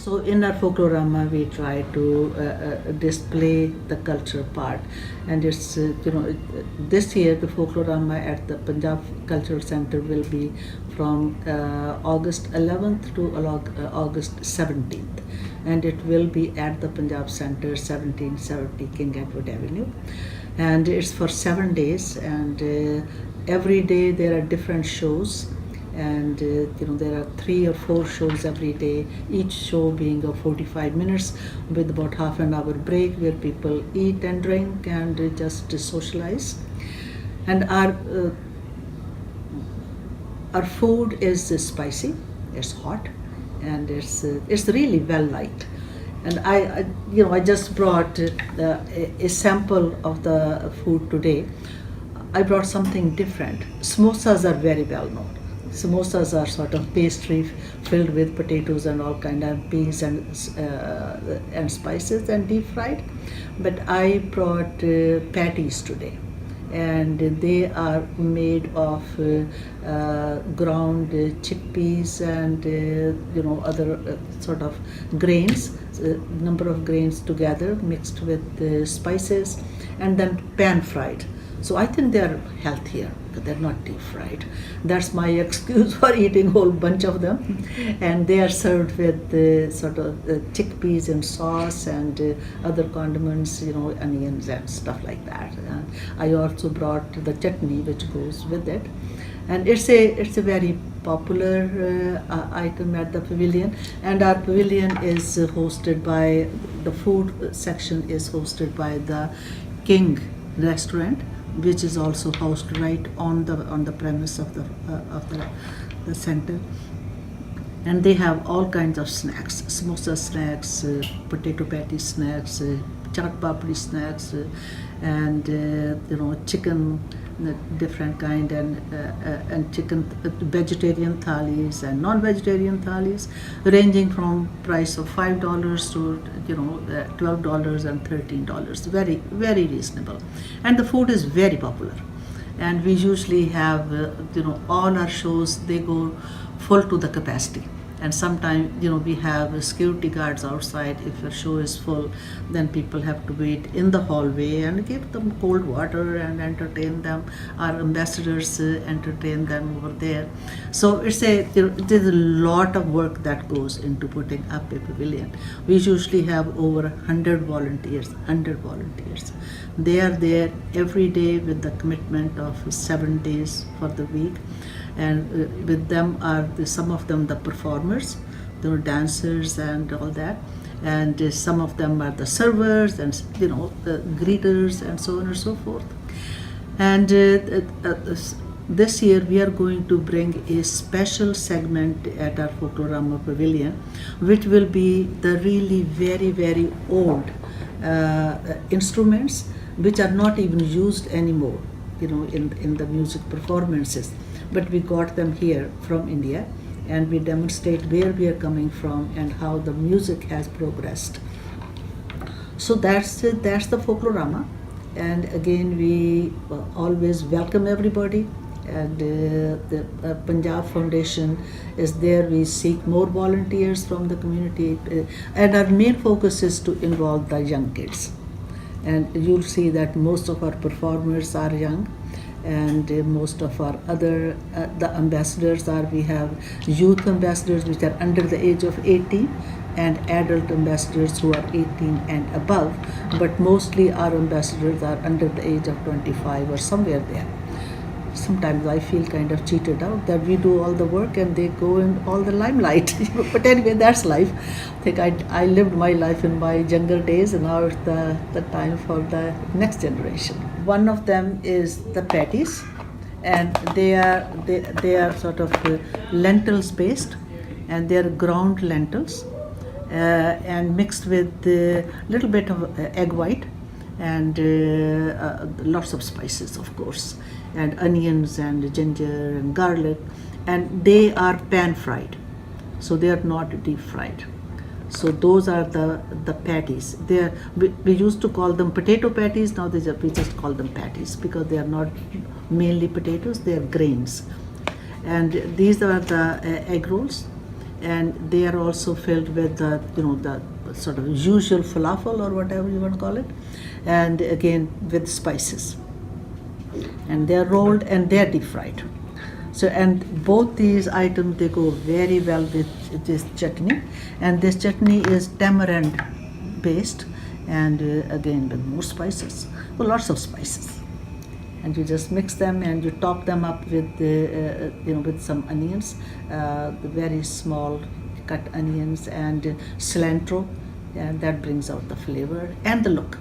So in our Folklorama, we try to display the culture part, and it's this year the Folklorama at the Punjab Cultural Center will be from August 11th to August 17th, and it will be at the Punjab Center, 1770 King Edward Avenue, and it's for 7 days, and every day there are different shows, and there are 3 or 4 shows every day, each show being of 45 minutes with about half an hour break where people eat and drink and just socialize. And our food is spicy, it's hot, and it's really well liked. And I just brought a sample of the food today. I brought something different. Samosas are very well known. Samosas are sort of pastry filled with potatoes and all kind of peas and spices and deep fried. But I brought patties today, and they are made of ground chickpeas and other sort of grains, number of grains together mixed with spices, and then pan fried. So I think they are healthier because they're not deep fried. That's my excuse for eating a whole bunch of them. And they are served with sort of chickpeas and sauce and other condiments, onions and stuff like that. I also brought the chutney which goes with it. And it's a very popular item at the pavilion. And our pavilion is hosted by, the food section is hosted by the King restaurant, which is also housed right on the premise of the center, and they have all kinds of snacks, samosa snacks, potato patty snacks, chaat papri snacks, and chicken different kind, and chicken vegetarian thalis and non-vegetarian thalis, ranging from price of $5 to $12 and $13. Very, very reasonable, and the food is very popular. And we usually have all our shows, they go full to the capacity. And sometimes we have security guards outside. If a show is full, then people have to wait in the hallway and give them cold water and entertain them. Our ambassadors entertain them over there. So there's a lot of work that goes into putting up a pavilion. We usually have over 100 volunteers. They are there every day with the commitment of 7 days for the week. And with them are some of them the performers, the dancers and all that, and some of them are the servers and the greeters and so on and so forth. And this year we are going to bring a special segment at our Folklorama Pavilion, which will be the really very, very old instruments which are not even used anymore, in the music performances. But we got them here from India, and we demonstrate where we are coming from and how the music has progressed. So that's the Folklorama, and again we always welcome everybody. And the Punjab Foundation is there. We seek more volunteers from the community, and our main focus is to involve the young kids. And you'll see that most of our performers are young, and most of our other the ambassadors we have youth ambassadors which are under the age of 18, and adult ambassadors who are 18 and above, but mostly our ambassadors are under the age of 25 or somewhere there. Sometimes I feel kind of cheated out that we do all the work and they go in all the limelight. But anyway, that's life. I think I lived my life in my younger days, and now it's the time for the next generation. One of them is the patties, and they are sort of lentils based, and they are ground lentils and mixed with a little bit of egg white and lots of spices, of course, and onions and ginger and garlic, and they are pan fried, so they are not deep fried. So those are the patties. We used to call them potato patties. Now we just call them patties because they are not mainly potatoes, they are grains. And these are the egg rolls, and they are also filled with the sort of usual falafel or whatever you want to call it, and again with spices, and they are rolled and they are deep fried. So, and both these items, they go very well with this chutney, and this chutney is tamarind based, and again with more spices, well, lots of spices, and you just mix them and you top them up with with some onions, the very small cut onions, and cilantro, and that brings out the flavor and the look.